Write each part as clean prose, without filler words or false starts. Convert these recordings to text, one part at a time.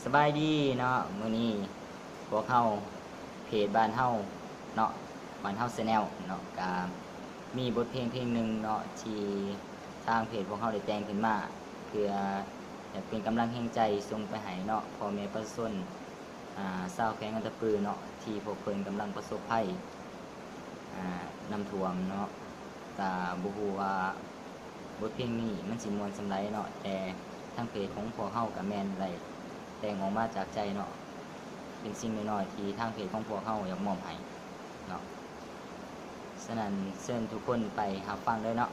สบายดีเนาะมื้อนี้พวกเฮาเพจบ้านเฮาเนาะบ้านเฮา Channel เนาะก็มีบทเพลงหนึ่งเนาะที่ทางเพจพวกเฮาได้แต่งขึ้นมาเพื่อจะเป็นกำลังแห่งใจส่งไปให้เนาะพ่อแม่ประชาชนชาวแขวงอันตปือเนาะที่พวกเพิ่นกำลังประสบภัยน้ำท่วมเนาะก็บ่ฮู้ว่าบทเพลงนี้มันสิม่วนส่ำใดเนาะแต่ทางเพจของพวกเฮาก็แม่นได้แต่งออกมาจากใจเนาะเป็นสิ่งน้อยๆที่ทางเพจของพวกเฮาอยากมอบให้เนาะฉะนั้นเชิญทุกคนไปรับฟังเลยเนาะ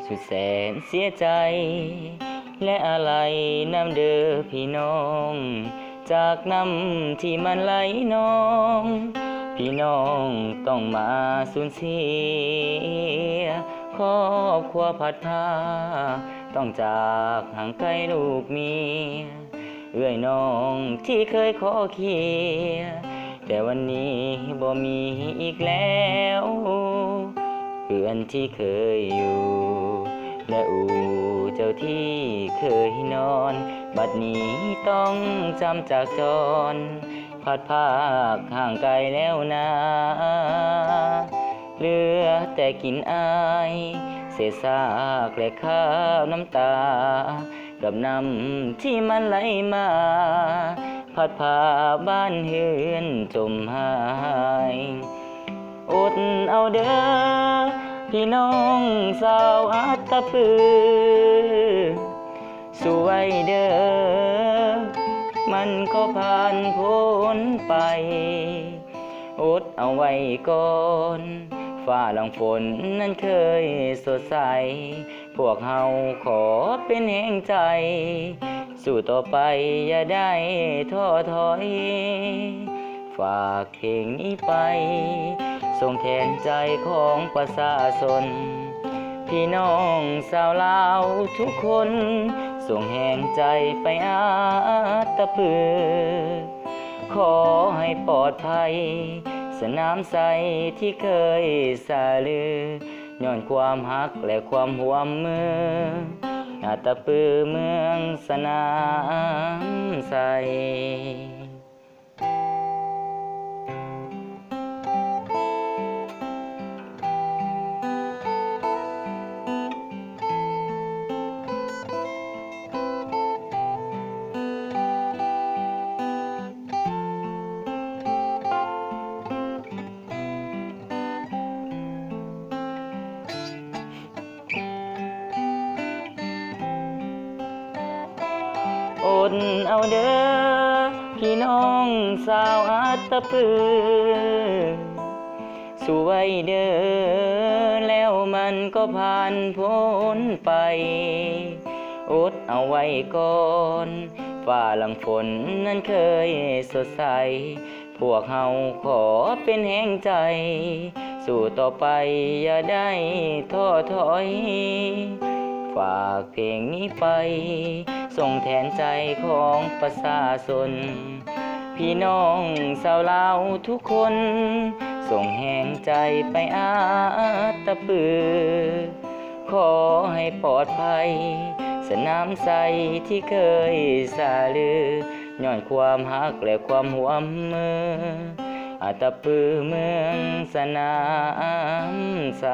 สุดแสนเสียใจและอะไรน้ำเด้อพี่น้องจากน้ำที่มันไหลนองพี่น้องต้องมาสูญเสียครอบครัวพัดพาต้องจากห่างไกลลูกเมียเอื้อยน้องที่เคยขอเคียร์แต่วันนี้บ่มีอีกแล้วเพื่อนที่เคยอยู่และเจ้าที่เคยนอนบัดนี้ต้องจำจากจรพัดภาคห่างไกลแล้วนะเหลือแต่กลิ่นอายเศษซากและข้าวน้ำตากับน้ำที่มันไหลมาพัดพาบ้านเฮือนจมหายอดเอาเด้อพี่น้องสาวอัตตปือสู้ไว้เด้อมันก็ผ่านพ้นไปอดเอาไว้ก่อนฟ้าหลังฝนนั้นเคยสดใสพวกเฮาขอเป็นแห่งใจสู้ต่อไปอย่าได้ท้อถอยฝากเพลงนี้ไปส่งแทนใจของประชาชนพี่น้องชาวลาวทุกคนส่งแห่งใจไปอาตะปือขอให้ปลอดภัยสนามใสที่เคยสาลือย้อนความฮักและความห่วมมืออาตะปือเมืองสนามใสอดเอาเด้อพี่น้องสาวอัตตปือสู้ไว้เด้อแล้วมันก็ผ่านพ้นไปอดเอาไว้ก่อนฟ้าหลังฝนนั้นเคยสดใสพวกเฮาขอเป็นแห่งใจสู้ต่อไปอย่าได้ท้อถอยฝากเพลงนี้ไปส่งแทนใจของประชาชนพี่น้องชาวลาวทุกคนส่งแห่งใจไปอาตะปือขอให้ปลอดภัยสนามใสที่เคยสาลือย้อนความฮักและความห่วมมืออาตะปือเมืองสนามใส